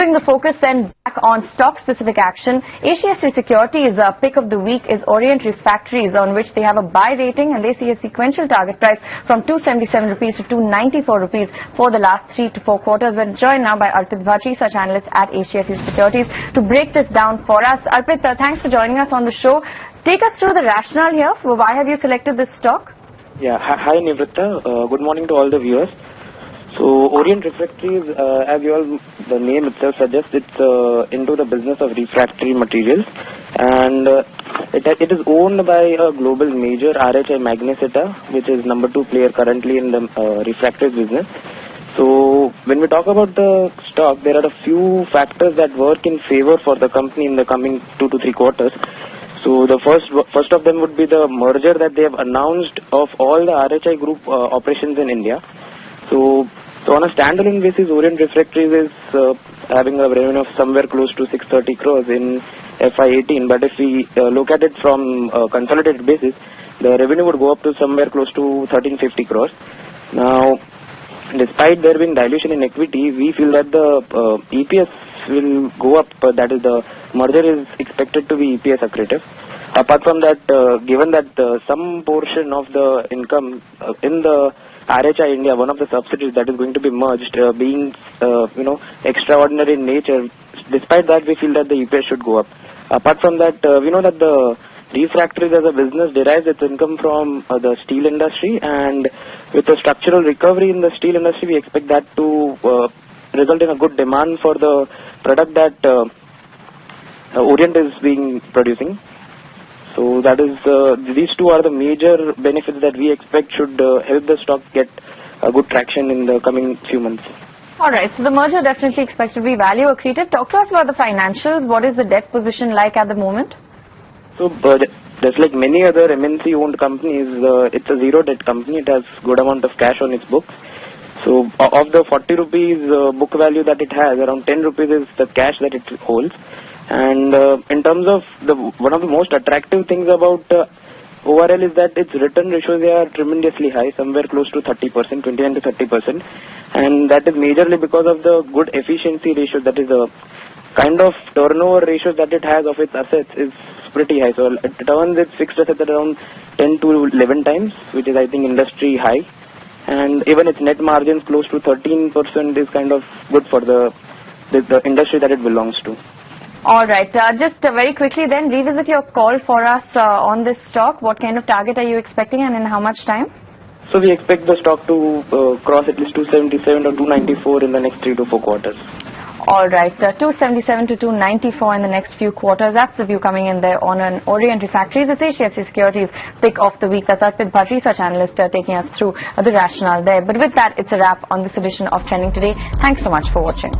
Shifting the focus then back on stock-specific action, HDFC Securities' pick of the week is Orient Refractories, on which they have a buy rating and they see a sequential target price from 277 rupees to 294 rupees for the last 3 to 4 quarters. We're joined now by Arpit HDFC, research analyst at HDFC Securities, to break this down for us. Arpit, thanks for joining us on the show. Take us through the rationale here. Why have you selected this stock? Yeah, hi Nivritta. Good morning to all the viewers. So Orient Refractories, as the name itself suggests, it's into the business of refractory materials, and it is owned by a global major, RHI Magnesita, which is number 2 player currently in the refractories business. So when we talk about the stock, there are a few factors that work in favor for the company in the coming 2 to 3 quarters. So the first of them would be the merger that they have announced of all the RHI group operations in India. So on a standalone basis, Orient Refractories is having a revenue of somewhere close to 630 crores in FY18. But if we look at it from a consolidated basis, the revenue would go up to somewhere close to 1350 crores. Now, despite there being dilution in equity, we feel that the EPS will go up. That is, the merger is expected to be EPS accretive. Apart from that, given that some portion of the income in the RHI India, one of the subsidiaries that is going to be merged, being extraordinary in nature, despite that we feel that the EPS should go up. Apart from that, we know that the refractories as a business derives its income from the steel industry, and with the structural recovery in the steel industry, we expect that to result in a good demand for the product that Orient is producing. So that is, these two are the major benefits that we expect should help the stock get a good traction in the coming few months. Alright, so the merger definitely expected to be value accretive. Talk to us about the financials. What is the debt position like at the moment? So just like many other MNC owned companies, it's a zero debt company. It has good amount of cash on its books. So of the 40 rupees book value that it has, around 10 rupees is the cash that it holds. And in terms of one of the most attractive things about ORL is that its return ratios are tremendously high, somewhere close to 30%, 29 to 30%, and that is majorly because of the good efficiency ratio. That is the kind of turnover ratio that it has of its assets is pretty high. So it turns its fixed assets at around 10 to 11 times, which is I think industry high, and even its net margins close to 13% is kind of good for the industry that it belongs to. Alright, just very quickly then, revisit your call for us on this stock. What kind of target are you expecting and in how much time? So we expect the stock to cross at least 277 or 294 in the next 3 to 4 quarters. Alright, 277 to 294 in the next few quarters. That's the view coming in there on an Orient Refractories. It's HDFC Securities pick of the week. That's Arpit HDFC, research analyst, taking us through the rationale there. But with that, it's a wrap on this edition of Trending Today. Thanks so much for watching.